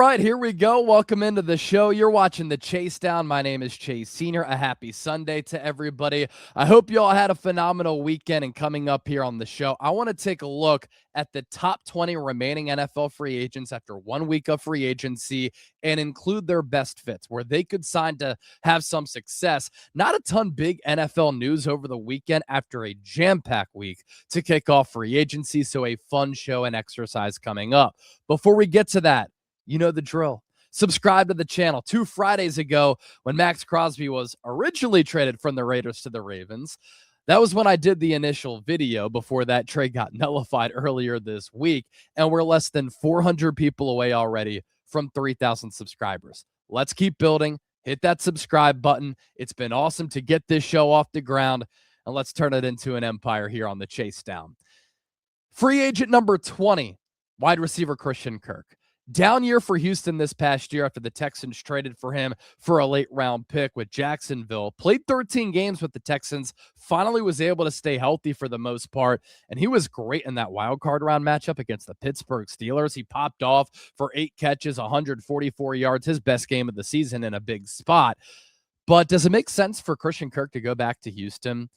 right, here we go. Welcome into the show. You're watching The Chase Down. My name is Chase Sr. A happy Sunday to everybody. I hope you all had a phenomenal weekend. And coming up here on the show, I want to take a look at the top 20 remaining NFL free agents after 1 week of free agency and include their best fits where they could sign to have some success. Not a ton big NFL news over the weekend after a jam-packed week to kick off free agency. So a fun show and exercise coming up. Before we get to that, you know the drill. Subscribe to the channel. 2 Fridays ago, when Max Crosby was originally traded from the Raiders to the Ravens, that was when I did the initial video before that trade got nullified earlier this week, and we're less than 400 people away already from 3,000 subscribers. Let's keep building. Hit that subscribe button. It's been awesome to get this show off the ground, and let's turn it into an empire here on the Chase Down. Free agent number 20, wide receiver Christian Kirk. Down year for Houston this past year after the Texans traded for him for a late-round pick with Jacksonville. Played 13 games with the Texans, finally was able to stay healthy for the most part, and he was great in that wild card round matchup against the Pittsburgh Steelers. He popped off for 8 catches, 144 yards, his best game of the season in a big spot. But does it make sense for Christian Kirk to go back to Houston?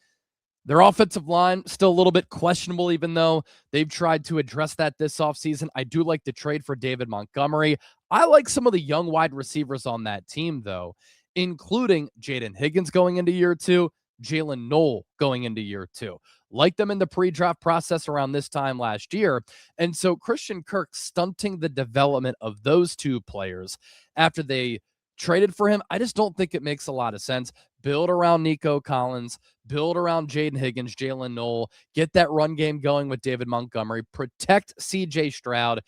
Their offensive line, still a little bit questionable, even though they've tried to address that this offseason. I do like the trade for David Montgomery. I like some of the young wide receivers on that team, though, including Jayden Higgins going into year 2, Jaylen Noel going into year 2. Like them in the pre-draft process around this time last year. And so Christian Kirk stunting the development of those 2 players after they traded for him, I just don't think it makes a lot of sense. Build around Nico Collins, build around Jayden Higgins, Jaylen Noel, get that run game going with David Montgomery, protect CJ Stroud,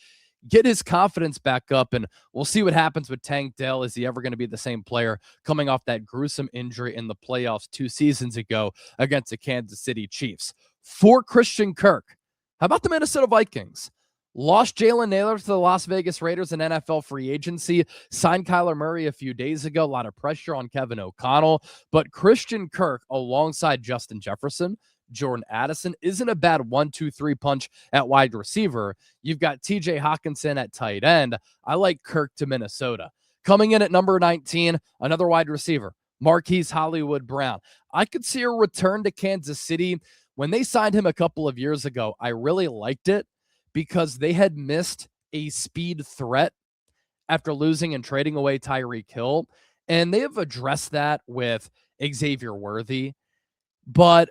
get his confidence back up, and we'll see what happens with Tank Dell. Is he ever going to be the same player coming off that gruesome injury in the playoffs 2 seasons ago against the Kansas City Chiefs? For Christian Kirk, how about the Minnesota Vikings? Lost Jalen Naylor to the Las Vegas Raiders in NFL free agency. Signed Kyler Murray a few days ago. A lot of pressure on Kevin O'Connell. But Christian Kirk, alongside Justin Jefferson, Jordan Addison, isn't a bad 1-2-3 punch at wide receiver. You've got TJ Hawkinson at tight end. I like Kirk to Minnesota. Coming in at number 19, another wide receiver, Marquise Brown. I could see a return to Kansas City. When they signed him a couple of years ago, I really liked it, because they had missed a speed threat after losing and trading away Tyreek Hill. And they have addressed that with Xavier Worthy. But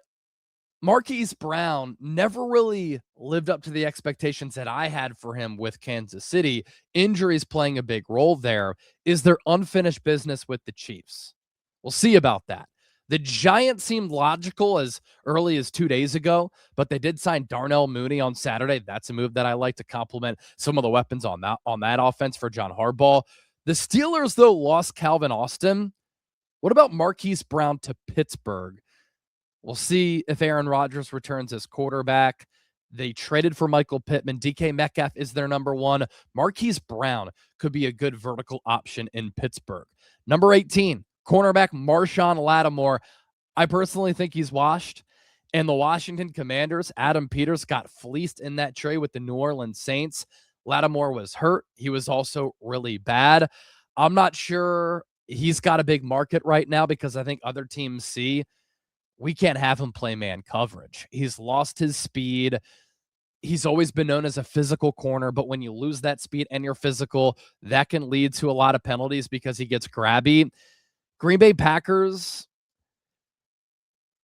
Marquise Brown never really lived up to the expectations that I had for him with Kansas City. Injuries playing a big role there. Is there unfinished business with the Chiefs? We'll see about that. The Giants seemed logical as early as 2 days ago, but they did sign Darnell Mooney on Saturday. That's a move that I like to complement some of the weapons on that offense for John Harbaugh. The Steelers, though, lost Calvin Austin. What about Marquise Brown to Pittsburgh? We'll see if Aaron Rodgers returns as quarterback. They traded for Michael Pittman. DK Metcalf is their number 1. Marquise Brown could be a good vertical option in Pittsburgh. Number 18. Cornerback Marshon Lattimore. I personally think he's washed. And the Washington Commanders, Adam Peters, got fleeced in that trade with the New Orleans Saints. Lattimore was hurt. He was also really bad. I'm not sure he's got a big market right now, because I think other teams see we can't have him play man coverage. He's lost his speed. He's always been known as a physical corner, but when you lose that speed and you're physical, that can lead to a lot of penalties because he gets grabby. Green Bay Packers,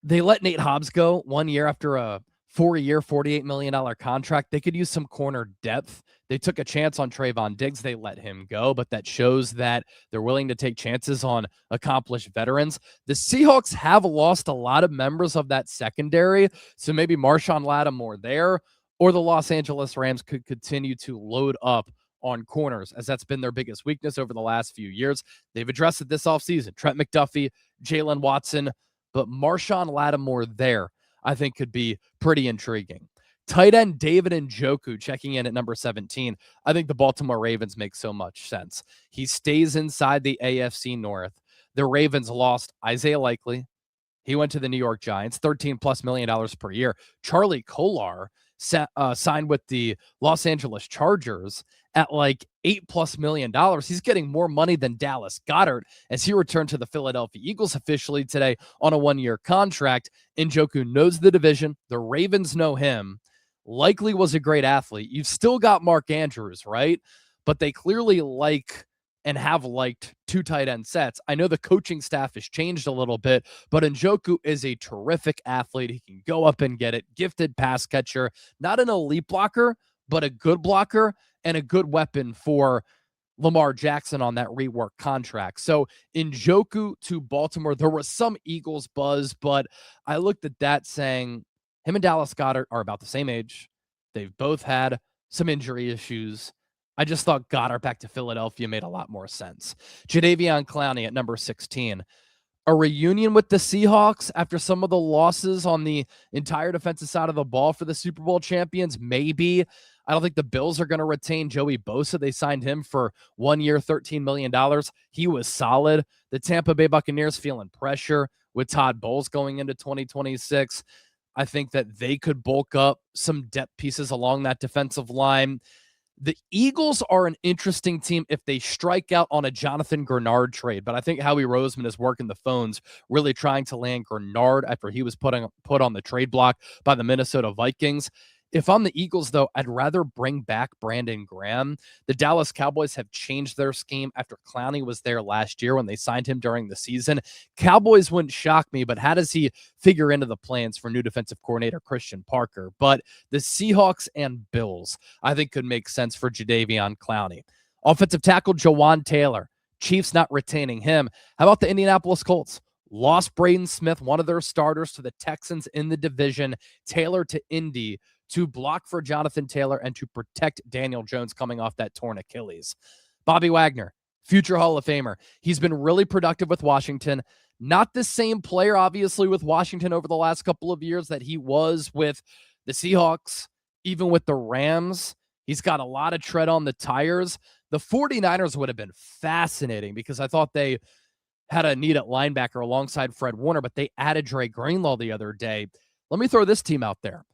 they let Nate Hobbs go 1 year after a 4-year, $48 million contract. They could use some corner depth. They took a chance on Trayvon Diggs. They let him go, but that shows that they're willing to take chances on accomplished veterans. The Seahawks have lost a lot of members of that secondary, so maybe Marshon Lattimore there, or the Los Angeles Rams could continue to load up on corners, as that's been their biggest weakness over the last few years. They've addressed it this offseason. Trent McDuffie, Jalen Watson, but Marshon Lattimore there, I think, could be pretty intriguing. Tight end David Njoku checking in at number 17. I think the Baltimore Ravens make so much sense. He stays inside the AFC North. The Ravens lost Isaiah Likely. He went to the New York Giants, $13+ million per year. Charlie Kolar signed with the Los Angeles Chargers, at like $8+ million. He's getting more money than Dallas Goedert as he returned to the Philadelphia Eagles officially today on a 1-year contract. Njoku knows the division. The Ravens know him. Likely was a great athlete. You've still got Mark Andrews, right? But they clearly like and have liked two tight end sets. I know the coaching staff has changed a little bit, but Njoku is a terrific athlete. He can go up and get it. Gifted pass catcher, not an elite blocker, but a good blocker and a good weapon for Lamar Jackson on that rework contract. So Njoku to Baltimore, there was some Eagles buzz, but I looked at that saying him and Dallas Goedert are about the same age. They've both had some injury issues. I just thought Goddard back to Philadelphia made a lot more sense. Jadeveon Clowney at number 16. A reunion with the Seahawks after some of the losses on the entire defensive side of the ball for the Super Bowl champions? Maybe. I don't think the Bills are going to retain Joey Bosa. They signed him for 1 year, $13 million. He was solid. The Tampa Bay Buccaneers feeling pressure with Todd Bowles going into 2026. I think that they could bulk up some depth pieces along that defensive line. The Eagles are an interesting team if they strike out on a Jonathan Grenard trade, but I think Howie Roseman is working the phones, really trying to land Grenard after he was put on the trade block by the Minnesota Vikings. If I'm the Eagles, though, I'd rather bring back Brandon Graham. The Dallas Cowboys have changed their scheme after Clowney was there last year when they signed him during the season. Cowboys wouldn't shock me, but how does he figure into the plans for new defensive coordinator Christian Parker? But the Seahawks and Bills, I think, could make sense for Jadeveon Clowney. Offensive tackle Jawan Taylor. Chiefs not retaining him. How about the Indianapolis Colts? Lost Braden Smith, one of their starters, to the Texans in the division. Taylor to Indy to block for Jonathan Taylor and to protect Daniel Jones coming off that torn Achilles. Bobby Wagner, future Hall of Famer. He's been really productive with Washington. Not the same player, obviously, with Washington over the last couple of years that he was with the Seahawks, even with the Rams. He's got a lot of tread on the tires. The 49ers would have been fascinating because I thought they had a need at linebacker alongside Fred Warner, but they added Dre Greenlaw the other day. Let me throw this team out there.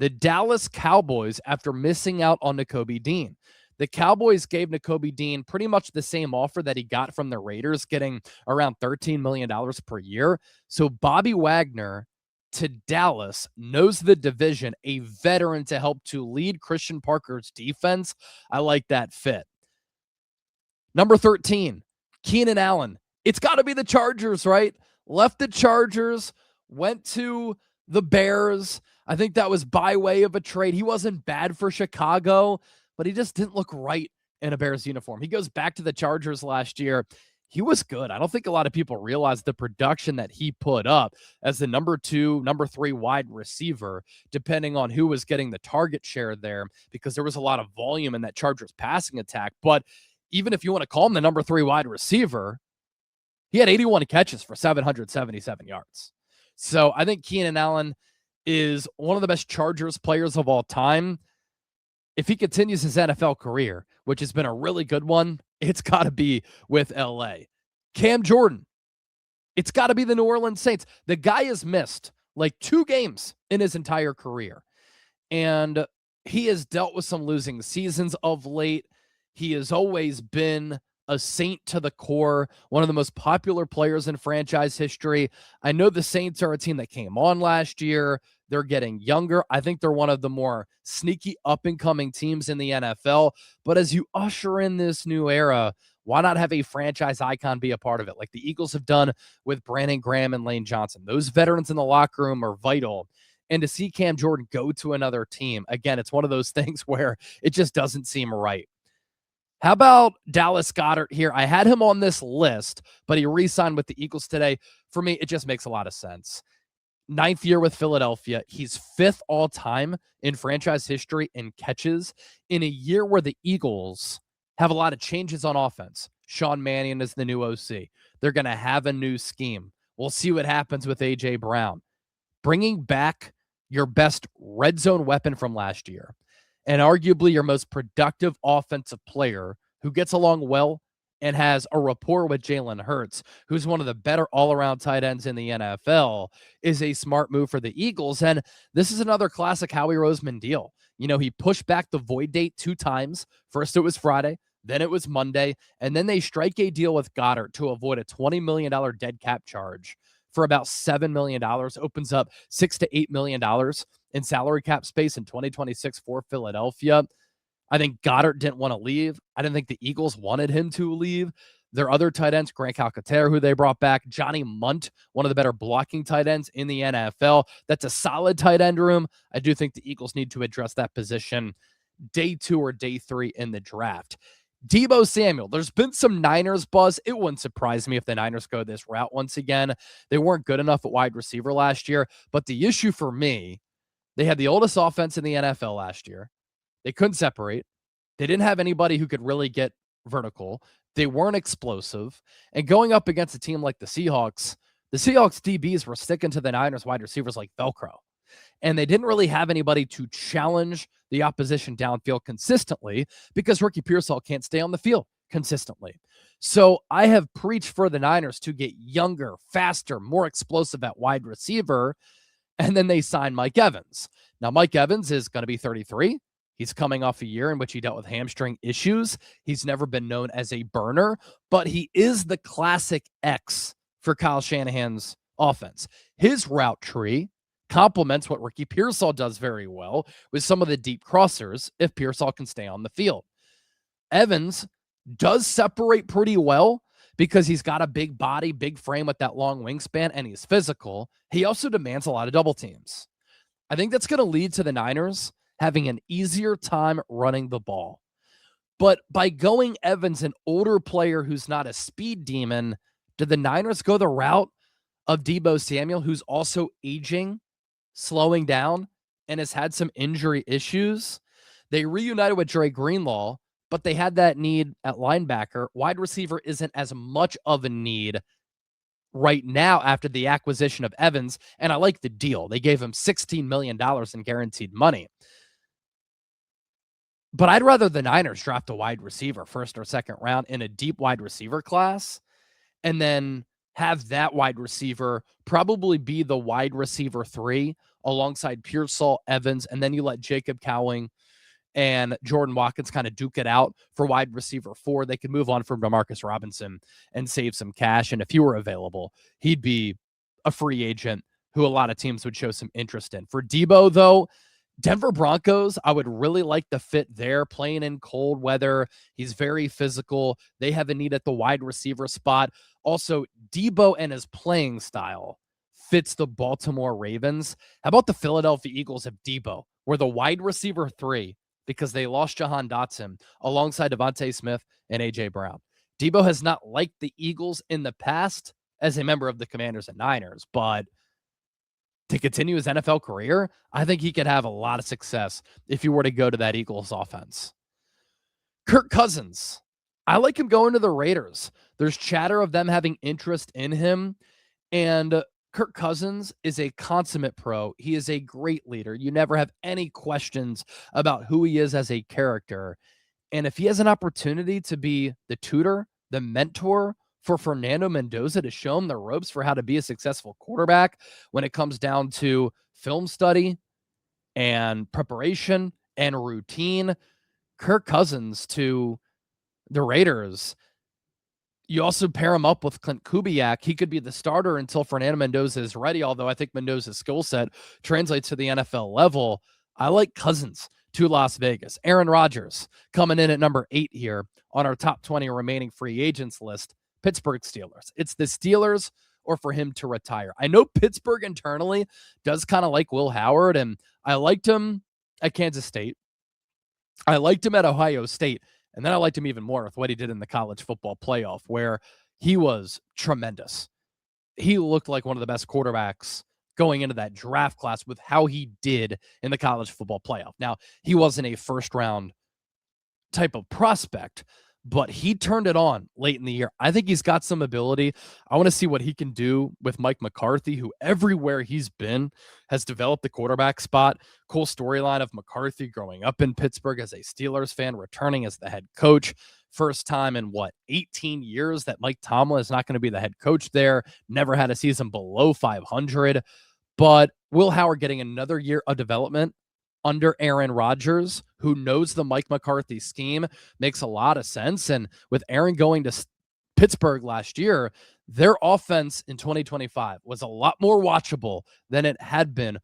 The Dallas Cowboys, after missing out on Nakobe Dean. The Cowboys gave Nakobe Dean pretty much the same offer that he got from the Raiders, getting around $13 million per year. So Bobby Wagner to Dallas, knows the division, a veteran to help to lead Christian Parker's defense. I like that fit. Number 13, Keenan Allen. It's got to be the Chargers, right? Left the Chargers, went to the Bears. I think that was by way of a trade. He wasn't bad for Chicago, but he just didn't look right in a Bears uniform. He goes back to the Chargers last year. He was good. I don't think a lot of people realize the production that he put up as the number 2, number 3 wide receiver, depending on who was getting the target share there, because there was a lot of volume in that Chargers passing attack. But even if you want to call him the number 3 wide receiver, he had 81 catches for 777 yards. So I think Keenan Allen is one of the best Chargers players of all time. If he continues his NFL career, which has been a really good one, it's got to be with LA. Cam Jordan, it's got to be the New Orleans Saints. The guy has missed like 2 games in his entire career, and he has dealt with some losing seasons of late. He has always been a Saint to the core, one of the most popular players in franchise history. I know the Saints are a team that came on last year. They're getting younger. I think they're one of the more sneaky up-and-coming teams in the NFL. But as you usher in this new era, why not have a franchise icon be a part of it, like the Eagles have done with Brandon Graham and Lane Johnson? Those veterans in the locker room are vital. And to see Cam Jordan go to another team, again, it's one of those things where it just doesn't seem right. How about Dallas Goedert here? I had him on this list, but he re-signed with the Eagles today. For me, it just makes a lot of sense. 9th year with Philadelphia. He's 5th all-time in franchise history in catches in a year where the Eagles have a lot of changes on offense. Sean Mannion is the new OC. They're going to have a new scheme. We'll see what happens with A.J. Brown. Bringing back your best red zone weapon from last year and arguably your most productive offensive player who gets along well and has a rapport with Jalen Hurts, who's one of the better all-around tight ends in the NFL, is a smart move for the Eagles. And this is another classic Howie Roseman deal. He pushed back the void date 2 times. First it was Friday, then it was Monday, and then they strike a deal with Goddard to avoid a $20 million dead cap charge for about $7 million. Opens up $6 to $8 million in salary cap space in 2026 for Philadelphia. I think Goddard didn't want to leave. I didn't think the Eagles wanted him to leave. Their other tight ends, Grant Calcaterra, who they brought back, Johnny Munt, one of the better blocking tight ends in the NFL. That's a solid tight end room. I do think the Eagles need to address that position day 2 or day 3 in the draft. Deebo Samuel, there's been some Niners buzz. It wouldn't surprise me if the Niners go this route once again. They weren't good enough at wide receiver last year, but the issue for me, they had the oldest offense in the NFL last year. They couldn't separate. They didn't have anybody who could really get vertical. They weren't explosive. And going up against a team like the Seahawks DBs were sticking to the Niners wide receivers like Velcro. And they didn't really have anybody to challenge the opposition downfield consistently because Ricky Pearsall can't stay on the field consistently. So I have preached for the Niners to get younger, faster, more explosive at wide receiver. And then they signed Mike Evans. Now, Mike Evans is going to be 33. He's coming off a year in which he dealt with hamstring issues. He's never been known as a burner, but he is the classic X for Kyle Shanahan's offense. His route tree complements what Ricky Pearsall does very well with some of the deep crossers if Pearsall can stay on the field. Evans does separate pretty well because he's got a big body, big frame with that long wingspan, and he's physical. He also demands a lot of double teams. I think that's going to lead to the Niners having an easier time running the ball. But by going Evans, an older player who's not a speed demon, did the Niners go the route of Deebo Samuel, who's also aging, slowing down, and has had some injury issues? They reunited with Dre Greenlaw, but they had that need at linebacker. Wide receiver isn't as much of a need right now after the acquisition of Evans, and I like the deal. They gave him $16 million in guaranteed money. But I'd rather the Niners draft a wide receiver 1st or 2nd round in a deep wide receiver class and then have that wide receiver probably be the wide receiver 3 alongside Pearsall, Evans, and then you let Jacob Cowing and Jordan Watkins kind of duke it out for wide receiver 4. They could move on from Demarcus Robinson and save some cash. And if he were available, he'd be a free agent who a lot of teams would show some interest in. For Deebo, though, Denver Broncos, I would really like the fit there, playing in cold weather. He's very physical. They have a need at the wide receiver spot. Also, Deebo and his playing style fits the Baltimore Ravens. How about the Philadelphia Eagles if Deebo were the wide receiver 3 because they lost Jahan Dotson alongside Devontae Smith and A.J. Brown? Deebo has not liked the Eagles in the past as a member of the Commanders and Niners, but to continue his NFL career, I think he could have a lot of success if he were to go to that Eagles offense. Kirk Cousins, I like him going to the Raiders. There's chatter of them having interest in him, and Kirk Cousins is a consummate pro. He is a great leader. You never have any questions about who he is as a character. And if he has an opportunity to be the tutor, the mentor for Fernando Mendoza to show him the ropes for how to be a successful quarterback when it comes down to film study and preparation and routine, Kirk Cousins to the Raiders. You also pair him up with Clint Kubiak. He could be the starter until Fernando Mendoza is ready, although I think Mendoza's skill set translates to the NFL level. I like Cousins to Las Vegas. Aaron Rodgers coming in at number 8 here on our top 20 remaining free agents list. Pittsburgh Steelers. It's the Steelers or for him to retire. I know Pittsburgh internally does kind of like Will Howard, and I liked him at Kansas State. I liked him at Ohio State, and then I liked him even more with what he did in the college football playoff, where he was tremendous. He looked like one of the best quarterbacks going into that draft class with how he did in the college football playoff. Now, he wasn't a first-round type of prospect, but he turned it on late in the year. I think he's got some ability. I want to see what he can do with Mike McCarthy, who everywhere he's been has developed the quarterback spot. Cool storyline of McCarthy growing up in Pittsburgh as a Steelers fan, returning as the head coach. First time in 18 years that Mike Tomlin is not going to be the head coach there. Never had a season below 500. But Will Howard getting another year of development under Aaron Rodgers, who knows the Mike McCarthy scheme, makes a lot of sense. And with Aaron going to Pittsburgh last year, their offense in 2025 was a lot more watchable than it had been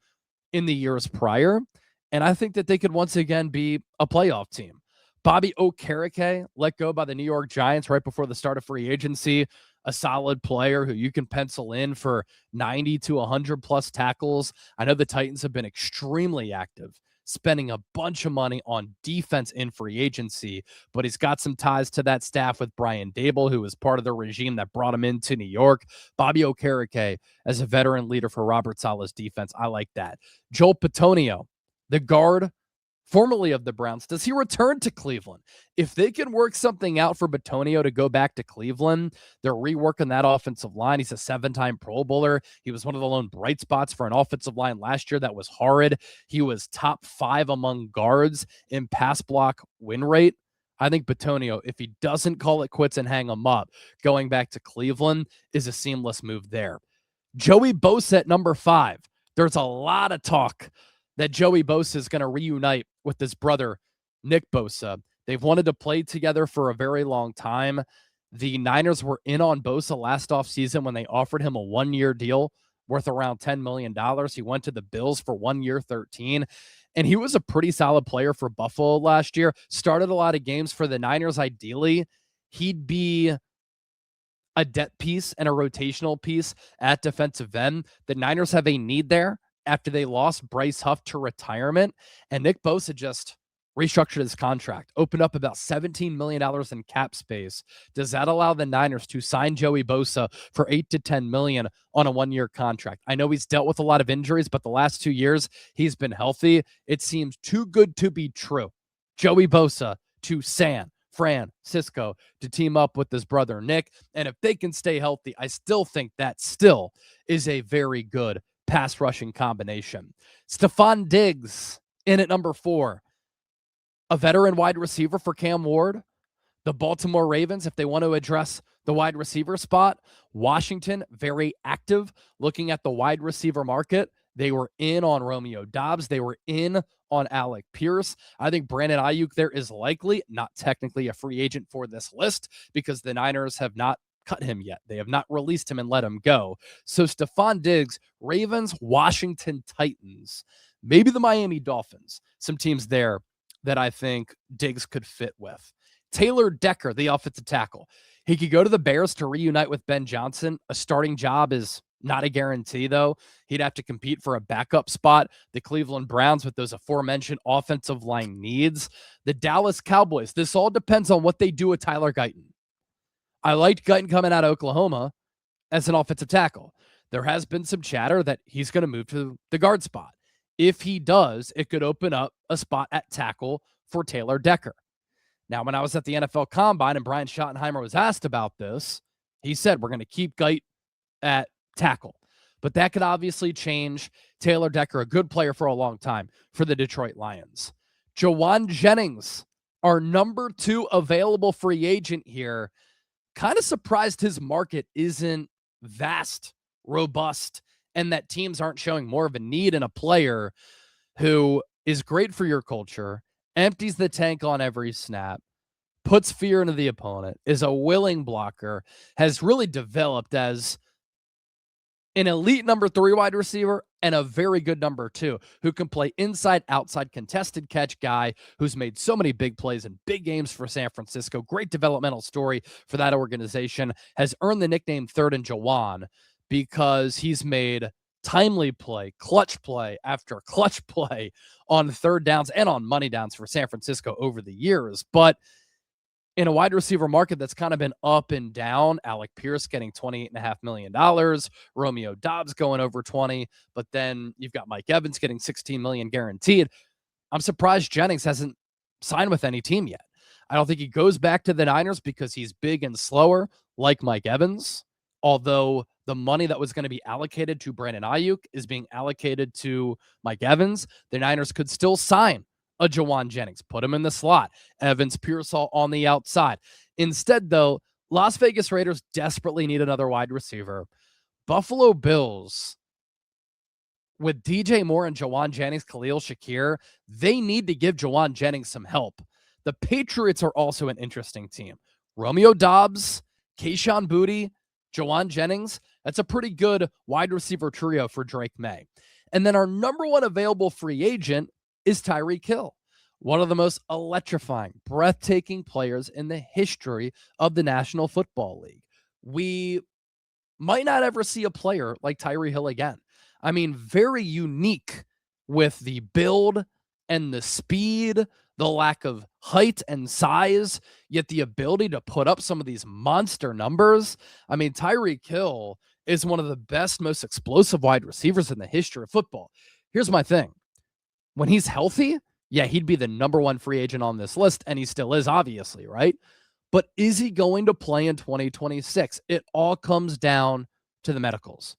in the years prior. And I think that they could once again be a playoff team. Bobby Okereke let go by the New York Giants right before the start of free agency. A solid player who you can pencil in for 90 to 100 plus tackles. I know the Titans have been extremely active, spending a bunch of money on defense in free agency, but he's got some ties to that staff with Brian Dable, who was part of the regime that brought him into New York. Bobby Okereke as a veteran leader for Robert Saleh's defense. I like that. Joel Bitonio, the guard formerly of the Browns, does he return to Cleveland? If they can work something out for Bitonio to go back to Cleveland, they're reworking that offensive line. He's a 7-time Pro Bowler. He was one of the lone bright spots for an offensive line last year that was horrid. He was top 5 among guards in pass block win rate. I think Bitonio, if he doesn't call it quits and hang him up, going back to Cleveland is a seamless move there. Joey Bosa at number 5. There's a lot of talk that Joey Bosa is going to reunite with his brother, Nick Bosa. They've wanted to play together for a very long time. The Niners were in on Bosa last offseason when they offered him a 1-year deal worth around $10 million. He went to the Bills for 1 year, 13. And he was a pretty solid player for Buffalo last year. Started a lot of games for the Niners. Ideally, he'd be a depth piece and a rotational piece at defensive end. The Niners have a need there after they lost Bryce Huff to retirement, and Nick Bosa just restructured his contract, opened up about $17 million in cap space. Does that allow the Niners to sign Joey Bosa for $8 to $10 million on a 1-year contract? I know he's dealt with a lot of injuries, but the last 2 years he's been healthy. It seems too good to be true. Joey Bosa to San Francisco to team up with his brother Nick, and if they can stay healthy, I still think that still is a very good pass rushing combination. Stephon Diggs in at number 4. A veteran wide receiver for Cam Ward. The Baltimore Ravens, if they want to address the wide receiver spot. Washington, very active looking at the wide receiver market. They were in on Romeo Doubs. They were in on Alec Pierce. I think Brandon Ayuk there is likely, not technically a free agent for this list because the Niners have not cut him yet. They have not released him and let him go. So Stephon Diggs, Ravens, Washington Titans, maybe the Miami Dolphins, some teams there that I think Diggs could fit with. Taylor Decker, the offensive tackle. He could go to the Bears to reunite with Ben Johnson. A starting job is not a guarantee, though. He'd have to compete for a backup spot. The Cleveland Browns with those aforementioned offensive line needs. The Dallas Cowboys. This all depends on what they do with Tyler Guyton. I liked Guyton coming out of Oklahoma as an offensive tackle. There has been some chatter that he's going to move to the guard spot. If he does, it could open up a spot at tackle for Taylor Decker. Now, when I was at the NFL Combine and Brian Schottenheimer was asked about this, he said, we're going to keep Guyton at tackle. But that could obviously change. Taylor Decker, a good player for a long time for the Detroit Lions. Jawan Jennings, our number 2 available free agent here. Kind of surprised his market isn't vast, robust, and that teams aren't showing more of a need in a player who is great for your culture, empties the tank on every snap, puts fear into the opponent, is a willing blocker, has really developed as an elite number 3 wide receiver and a very good number 2 who can play inside, outside, contested catch guy who's made so many big plays in big games for San Francisco. Great developmental story for that organization. Has earned the nickname Third and Jawan because he's made timely play, clutch play after clutch play on third downs and on money downs for San Francisco over the years. But in a wide receiver market that's kind of been up and down, Alec Pierce getting $28.5 million, Romeo Doubs going over 20, but then you've got Mike Evans getting $16 million guaranteed. I'm surprised Jennings hasn't signed with any team yet. I don't think he goes back to the Niners because he's big and slower like Mike Evans, although the money that was going to be allocated to Brandon Ayuk is being allocated to Mike Evans. The Niners could still sign a Jawan Jennings, put him in the slot. Evans, Pearsall on the outside. Instead, though, Las Vegas Raiders desperately need another wide receiver. Buffalo Bills, with DJ Moore and Jawan Jennings, Khalil Shakir, they need to give Jawan Jennings some help. The Patriots are also an interesting team. Romeo Doubs, Kayshon Boutte, Jawan Jennings. That's a pretty good wide receiver trio for Drake May. And then our number one available free agent is Tyreek Hill, one of the most electrifying, breathtaking players in the history of the National Football League. We might not ever see a player like Tyreek Hill again. I mean, very unique with the build and the speed, the lack of height and size, yet the ability to put up some of these monster numbers. I mean, Tyreek Hill is one of the best, most explosive wide receivers in the history of football. Here's my thing. When he's healthy, yeah, he'd be the number one free agent on this list, and he still is, obviously, right? But is he going to play in 2026? It all comes down to the medicals.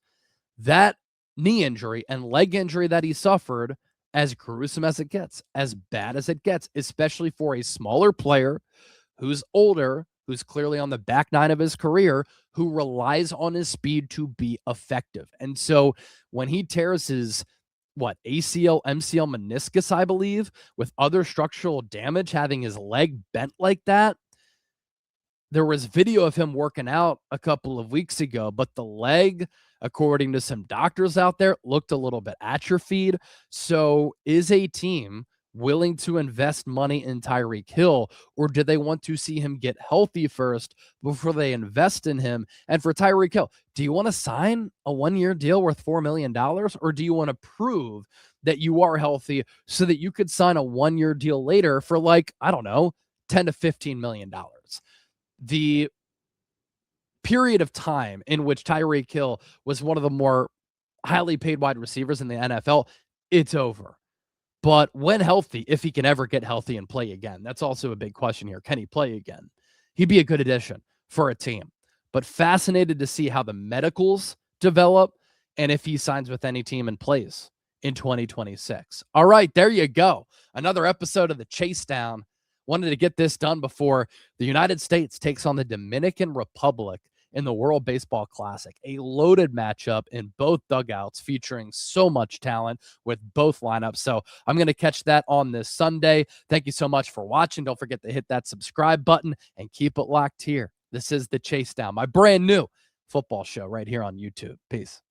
That knee injury and leg injury that he suffered, as gruesome as it gets, as bad as it gets, especially for a smaller player who's older, who's clearly on the back nine of his career, who relies on his speed to be effective. And so when he tears his, ACL, MCL, meniscus, I believe, with other structural damage, having his leg bent like that, there was video of him working out a couple of weeks ago, but the leg, according to some doctors out there, looked a little bit atrophied. So is a team willing to invest money in Tyreek Hill, or do they want to see him get healthy first before they invest in him? And for Tyreek Hill, do you want to sign a one-year deal worth $4 million, or do you want to prove that you are healthy so that you could sign a one-year deal later for, I don't know, $10 to $15 million? The period of time in which Tyreek Hill was one of the more highly paid wide receivers in the NFL, it's over. But when healthy, if he can ever get healthy and play again, that's also a big question here. Can he play again? He'd be a good addition for a team. But fascinated to see how the medicals develop and if he signs with any team and plays in 2026. All right, there you go. Another episode of the Chase Down. Wanted to get this done before the United States takes on the Dominican Republic in the World Baseball Classic. A loaded matchup in both dugouts featuring so much talent with both lineups. So I'm going to catch that on this Sunday. Thank you so much for watching. Don't forget to hit that subscribe button and keep it locked here. This is the Chase Down, my brand new football show right here on YouTube. Peace.